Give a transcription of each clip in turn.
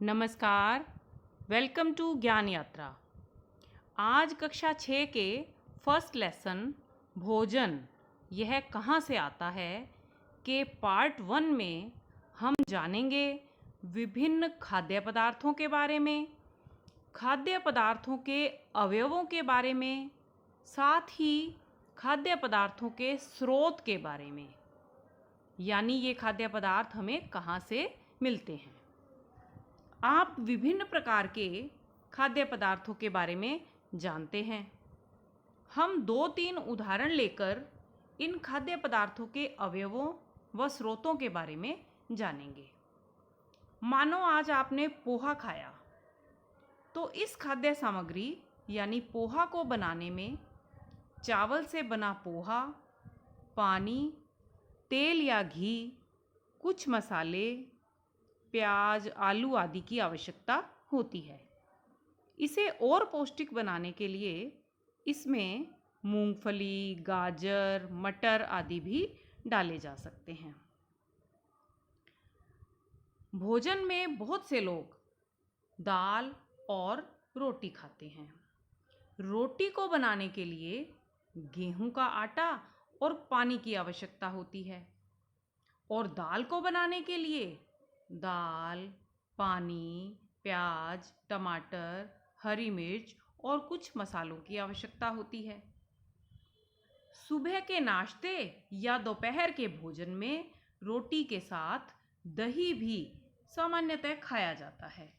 नमस्कार, welcome to ज्ञान यात्रा। आज कक्षा 6 के फर्स्ट लेसन भोजन यह कहाँ से आता है के पार्ट 1 में हम जानेंगे विभिन्न खाद्य पदार्थों के बारे में, खाद्य पदार्थों के अवयवों के बारे में, साथ ही खाद्य पदार्थों के स्रोत के बारे में, यानी ये खाद्य पदार्थ हमें कहाँ से मिलते हैं। आप विभिन्न प्रकार के खाद्य पदार्थों के बारे में जानते हैं। हम 2-3 उदाहरण लेकर इन खाद्य पदार्थों के अवयवों व स्रोतों के बारे में जानेंगे। मानो आज आपने पोहा खाया, तो इस खाद्य सामग्री यानी पोहा को बनाने में चावल से बना पोहा, पानी, तेल या घी, कुछ मसाले, प्याज, आलू आदि की आवश्यकता होती है। इसे और पौष्टिक बनाने के लिए इसमें मूंगफली, गाजर, मटर आदि भी डाले जा सकते हैं। भोजन में बहुत से लोग दाल और रोटी खाते हैं। रोटी को बनाने के लिए गेहूं का आटा और पानी की आवश्यकता होती है, और दाल को बनाने के लिए दाल, पानी, प्याज, टमाटर, हरी मिर्च और कुछ मसालों की आवश्यकता होती है। सुबह के नाश्ते या दोपहर के भोजन में रोटी के साथ दही भी सामान्यतः खाया जाता है।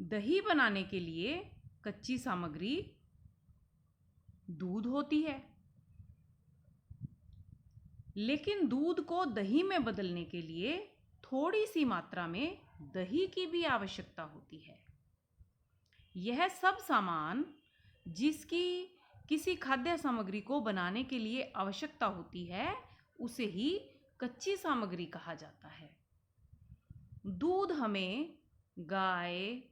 दही बनाने के लिए कच्ची सामग्री दूध होती है, लेकिन दूध को दही में बदलने के लिए थोड़ी सी मात्रा में दही की भी आवश्यकता होती है। यह सब सामान जिसकी किसी खाद्य सामग्री को बनाने के लिए आवश्यकता होती है, उसे ही कच्ची सामग्री कहा जाता है। दूध हमें गाय,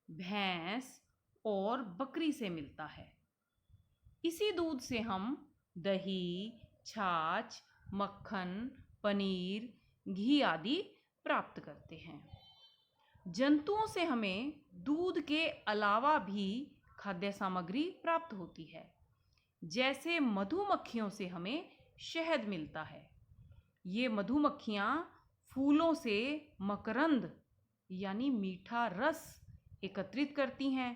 भैंस और बकरी से मिलता है। इसी दूध से हम दही, छाछ, मक्खन, पनीर, घी आदि प्राप्त करते हैं। जंतुओं से हमें दूध के अलावा भी खाद्य सामग्री प्राप्त होती है। जैसे मधुमक्खियों से हमें शहद मिलता है। ये मधुमक्खियाँ फूलों से मकरंद यानी मीठा रस एकत्रित करती हैं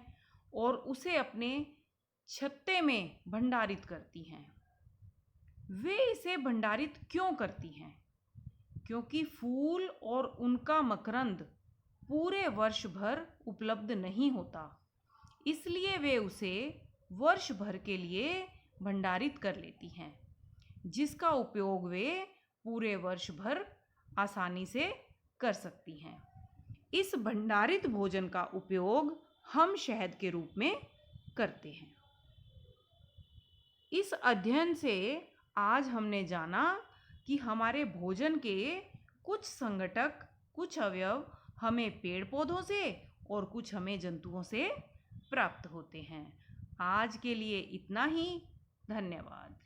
और उसे अपने छत्ते में भंडारित करती हैं। वे इसे भंडारित क्यों करती हैं? क्योंकि फूल और उनका मकरंद पूरे वर्ष भर उपलब्ध नहीं होता, इसलिए वे उसे वर्ष भर के लिए भंडारित कर लेती हैं, जिसका उपयोग वे पूरे वर्ष भर आसानी से कर सकती हैं। इस भंडारित भोजन का उपयोग हम शहद के रूप में करते हैं। इस अध्ययन से आज हमने जाना कि हमारे भोजन के कुछ संघटक, कुछ अवयव हमें पेड़ पौधों से और कुछ हमें जंतुओं से प्राप्त होते हैं। आज के लिए इतना ही। धन्यवाद।